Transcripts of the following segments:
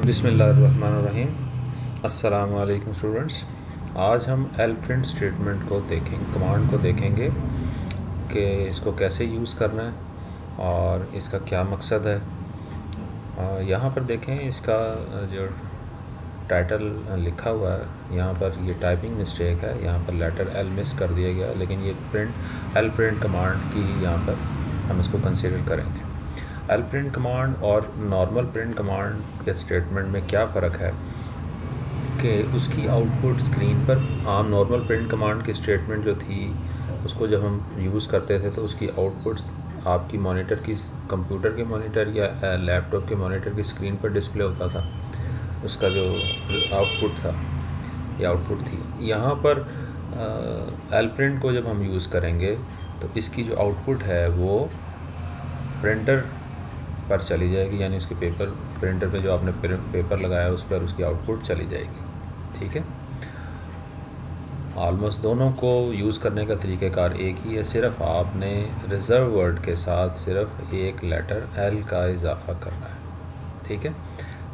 बिस्मिल्लाहिर्रहमानिर्रहीम। अस्सलामु अलैकुम स्टूडेंट्स। आज हम lprint स्टेटमेंट को देखेंगे, कमांड को देखेंगे कि इसको कैसे यूज़ करना है और इसका क्या मकसद है। यहाँ पर देखें, इसका जो टाइटल लिखा हुआ है यहाँ पर ये टाइपिंग मिस्टेक है, यहाँ पर लेटर L मिस कर दिया गया, लेकिन ये lprint कमांड की यहाँ पर हम इसको कंसीडर करेंगे। lprint कमांड और नॉर्मल प्रिंट कमांड के स्टेटमेंट में क्या फ़र्क है कि उसकी आउटपुट स्क्रीन पर आम नॉर्मल प्रिंट कमांड की स्टेटमेंट जो थी उसको जब हम यूज़ करते थे तो उसकी आउटपुट्स आपकी मॉनिटर की, कंप्यूटर के मॉनिटर या लैपटॉप के मॉनिटर की स्क्रीन पर डिस्प्ले होता था, उसका जो आउटपुट था या आउटपुट थी। यहाँ पर lprint को जब हम यूज़ करेंगे तो इसकी जो आउटपुट है वो प्रिंटर पर चली जाएगी, यानी उसके प्रिंटर पे जो आपने पेपर लगाया उस पर उसकी आउटपुट चली जाएगी। ठीक है, ऑलमोस्ट दोनों को यूज़ करने का तरीक़ाकार एक ही है, सिर्फ आपने रिज़र्व वर्ड के साथ सिर्फ एक लेटर L का इजाफ़ा करना है। ठीक है,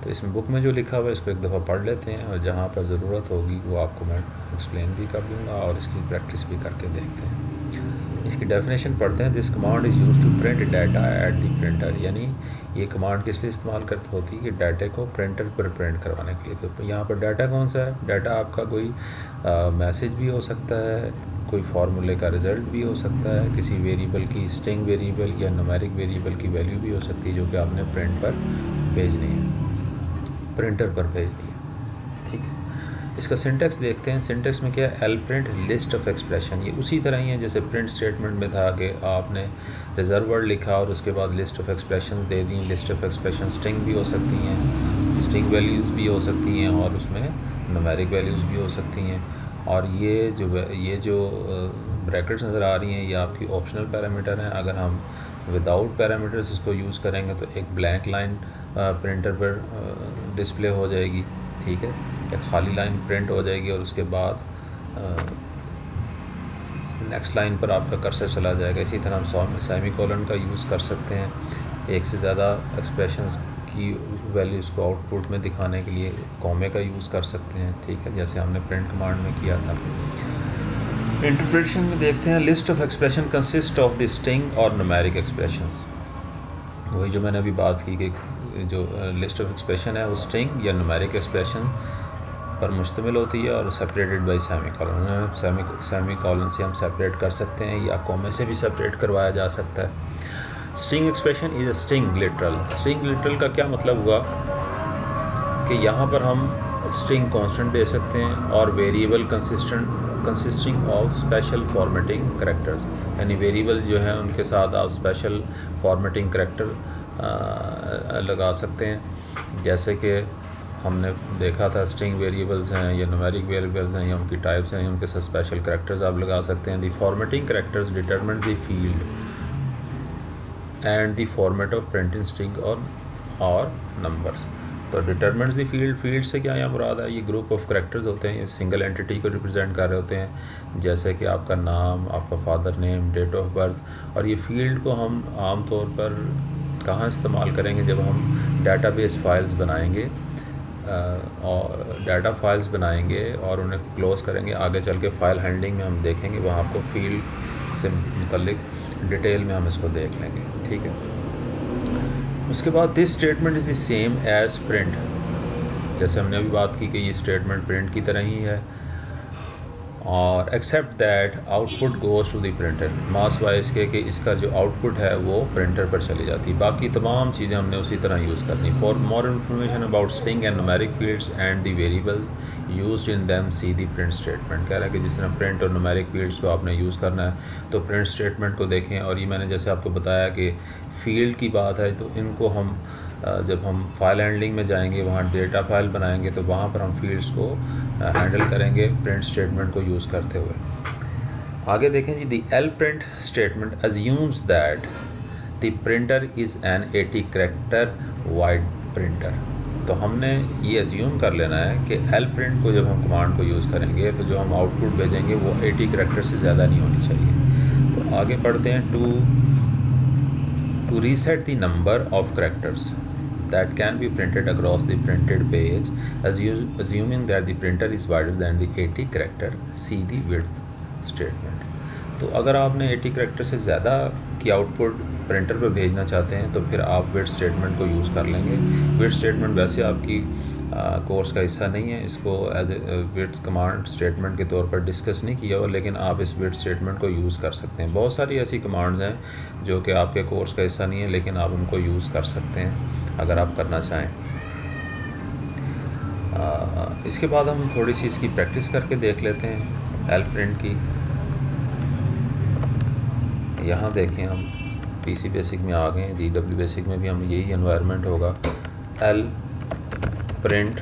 तो इसमें बुक में जो लिखा हुआ है इसको एक दफ़ा पढ़ लेते हैं और जहाँ पर ज़रूरत होगी वो आपको मैं एक्सप्लेन भी कर दूँगा और इसकी प्रैक्टिस भी करके देखते हैं। इसकी डेफिनेशन पढ़ते हैं। This command is use to print data at the printer, यानी ये कमांड किस लिए इस्तेमाल करती होती है कि डाटा को प्रिंटर पर प्रिंट करवाने के लिए। तो यहाँ पर डाटा कौन सा है? डाटा आपका कोई मैसेज भी हो सकता है, कोई फार्मूले का रिज़ल्ट भी हो सकता है, किसी वेरिएबल की स्ट्रिंग वेरिएबल या न्यूमेरिक वेरिएबल की वैल्यू भी हो सकती है जो कि आपने प्रिंट पर भेजनी है, प्रिंटर पर भेजनी है। ठीक है, इसका सिंटेक्स देखते हैं। सिंटेक्स में क्या है? lprint लिस्ट ऑफ एक्सप्रेशन, ये उसी तरह ही है जैसे प्रिंट स्टेटमेंट में था कि आपने रिजर्व वर्ड लिखा और उसके बाद list of expression they the. List of expression string भी हो सकती हैं, स्ट्रिंग वैल्यूज़ भी हो सकती हैं और उसमें न्यूमेरिक वैल्यूज़ भी हो सकती हैं। और ये जो ब्रैकेट्स नज़र आ रही हैं ये आपकी ऑप्शनल पैरामीटर हैं। अगर हम विदाउट पैरामीटर्स इसको यूज़ करेंगे तो एक ब्लैंक लाइन प्रिंटर पर डिस्प्ले हो जाएगी। ठीक है, एक खाली लाइन प्रिंट हो जाएगी और उसके बाद नेक्स्ट लाइन पर आपका कर्सर चला जाएगा। इसी तरह हम सेमीकोलन का यूज़ कर सकते हैं, एक से ज़्यादा एक्सप्रेशंस की वैल्यूज़ को आउटपुट में दिखाने के लिए कॉमे का यूज़ कर सकते हैं। ठीक है, जैसे हमने प्रिंट कमांड में किया था। इंटरप्रिटेशन में देखते हैं। List of expression consist of the string और न्यूमेरिक एक्सप्रेशंस, वही जो मैंने अभी बात की कि जो लिस्ट ऑफ एक्सप्रेशन है वो स्ट्रिंग या न्यूमेरिक एक्सप्रेशन पर मुश्तमिल होती है और सेपरेटेड बाई सेमीकोलन। सेमीकोलन से हम सेपरेट कर सकते हैं या कॉमे से भी सेपरेट करवाया जा सकता है। String expression is a string literal. String literal का क्या मतलब हुआ कि यहाँ पर हम स्ट्रिंग कांस्टेंट दे सकते हैं और variable consisting of special formatting characters, यानी वेरिएबल जो है उनके साथ आप स्पेशल फॉर्मेटिंग करैक्टर लगा सकते हैं। जैसे कि हमने देखा था स्ट्रिंग वेरिएबल्स हैं या न्यूमेरिक वेरिएबल्स हैं या उनकी टाइप्स हैं, उनके साथ स्पेशल करैक्टर्स आप लगा सकते हैं। The formatting characters determine the field and the format of printing string और नंबर्स। तो डिटरमिन्स द फील्ड से क्या यहाँ मुराद है? ये ग्रुप ऑफ करैक्टर्स होते हैं, ये सिंगल एंटिटी को रिप्रेजेंट कर रहे होते हैं, जैसे कि आपका नाम, आपका father name, date of birth. और ये फील्ड को हम आम तौर पर कहाँ इस्तेमाल करेंगे? जब हम डाटाबेस फाइल्स बनाएंगे और डाटा फाइल्स बनाएंगे और उन्हें क्लोज़ करेंगे। आगे चल के फ़ाइल हैंडलिंग में हम देखेंगे, वहाँ आपको फील्ड से मुतल्लिक डिटेल में हम इसको देख लेंगे। ठीक है, उसके बाद this statement is the same as print, जैसे हमने अभी बात की कि ये स्टेटमेंट प्रिंट की तरह ही है, और except that output goes to the printer, मास वाइज के कि इसका जो आउटपुट है वो प्रिंटर पर चली जाती है। बाकी तमाम चीज़ें हमने उसी तरह यूज़ करनी। For more information about string and numeric fields and the variables used in them see the print statement. कह रहा है कि जिस तरह प्रिंट और न्यूमेरिक फील्ड्स को आपने यूज़ करना है तो प्रिंट स्टेटमेंट को देखें। और ये मैंने जैसे आपको बताया कि फील्ड की बात है तो इनको हम जब हम फाइल हैंडलिंग में जाएंगे, वहाँ डेटा फाइल बनाएंगे तो वहाँ पर हम फील्ड्स को हैंडल करेंगे प्रिंट स्टेटमेंट को यूज़ करते हुए। आगे देखें जी, the lprint statement assumes that the printer is an 80 character wide printer. तो हमने ये अज्यूम कर लेना है कि lprint को जब हम कमांड को यूज़ करेंगे तो जो हम आउटपुट भेजेंगे वो 80 करैक्टर से ज़्यादा नहीं होनी चाहिए। तो आगे पढ़ते हैं। To reset the number of characters, that can be printed across the printed page, assuming that the printer is wider than the 80 character. See the width statement. तो अगर आपने 80 करैक्टर से ज़्यादा की आउटपुट प्रिंटर पर भेजना चाहते हैं तो फिर आप विड्थ स्टेटमेंट को यूज़ कर लेंगे। विड्थ स्टेटमेंट वैसे आपकी कोर्स का हिस्सा नहीं है, इसको as a width command statement के तौर पर डिस्कस नहीं किया हुआ, लेकिन आप इस विड्थ स्टेटमेंट को यूज़ कर सकते हैं। बहुत सारी ऐसी कमांड्स हैं जो कि आपके कोर्स का हिस्सा नहीं है, लेकिन आप उनको यूज़ कर सकते हैं अगर आप करना चाहें। इसके बाद हम थोड़ी सी इसकी प्रैक्टिस करके देख लेते हैं एल प्रिंट की। यहाँ देखें हम पीसी बेसिक में आ गए हैं, जीडब्ल्यू बेसिक में भी हम यही एनवायरनमेंट होगा, एल प्रिंट,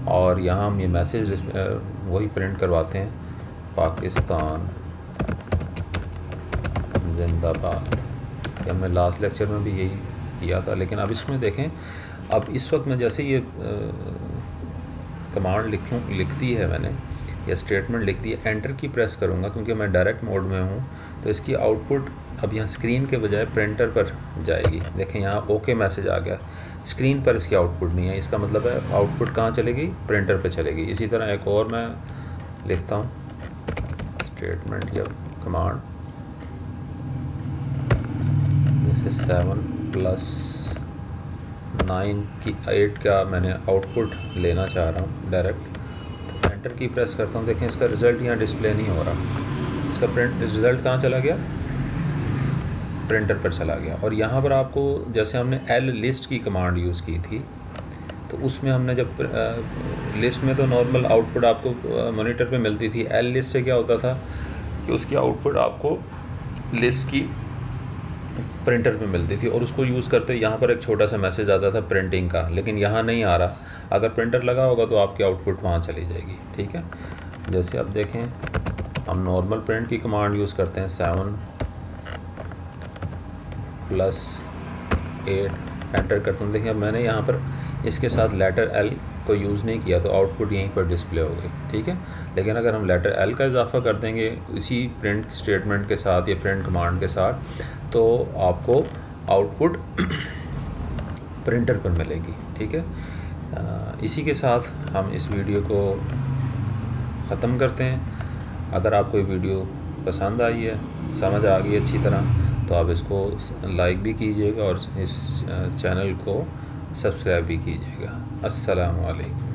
और यहाँ हम ये मैसेज वही प्रिंट करवाते हैं, पाकिस्तान जिंदाबाद। ये हमने लास्ट लेक्चर में भी यही किया था, लेकिन अब इसमें देखें, अब इस वक्त मैं जैसे ये कमांड लिखती है मैंने, या स्टेटमेंट लिख दी है, एंटर की प्रेस करूँगा क्योंकि मैं डायरेक्ट मोड में हूँ, तो इसकी आउटपुट अब यहाँ स्क्रीन के बजाय प्रिंटर पर जाएगी। देखें यहाँ ओके मैसेज आ गया, स्क्रीन पर इसकी आउटपुट नहीं है, इसका मतलब है आउटपुट कहाँ चलेगी, प्रिंटर पर चलेगी। इसी तरह एक और मैं लिखता हूँ स्टेटमेंट या कमांड, जैसे 7+9 की 8 का मैंने आउटपुट लेना चाह रहा हूँ डायरेक्ट, तो एंटर की प्रेस करता हूँ। देखें इसका रिज़ल्ट यहाँ डिस्प्ले नहीं हो रहा, इसका रिज़ल्ट कहाँ चला गया, प्रिंटर पर चला गया। और यहाँ पर आपको, जैसे हमने एल लिस्ट की कमांड यूज़ की थी, तो उसमें हमने जब लिस्ट में तो नॉर्मल आउटपुट आपको मॉनिटर पे मिलती थी, एल लिस्ट से क्या होता था कि उसकी आउटपुट आपको लिस्ट की प्रिंटर पे मिलती थी, और उसको यूज़ करते यहाँ पर एक छोटा सा मैसेज आता था प्रिंटिंग का, लेकिन यहाँ नहीं आ रहा। अगर प्रिंटर लगा होगा तो आपकी आउटपुट वहाँ चली जाएगी। ठीक है, जैसे अब देखें हम नॉर्मल प्रिंट की कमांड यूज़ करते हैं, 7+8 एंटर करते हैं। देखिए अब मैंने यहाँ पर इसके साथ लेटर एल को यूज़ नहीं किया, तो आउटपुट यहीं पर डिस्प्ले हो गई। ठीक है, लेकिन अगर हम लेटर एल का इजाफा कर देंगे इसी प्रिंट स्टेटमेंट के साथ या प्रिंट कमांड के साथ, तो आपको आउटपुट प्रिंटर पर मिलेगी। ठीक है, इसी के साथ हम इस वीडियो को ख़त्म करते हैं। अगर आपको ये वीडियो पसंद आई है, समझ आ गई अच्छी तरह, तो आप इसको लाइक भी कीजिएगा और इस चैनल को सब्सक्राइब भी कीजिएगा। अस्सलामु अलैकुम।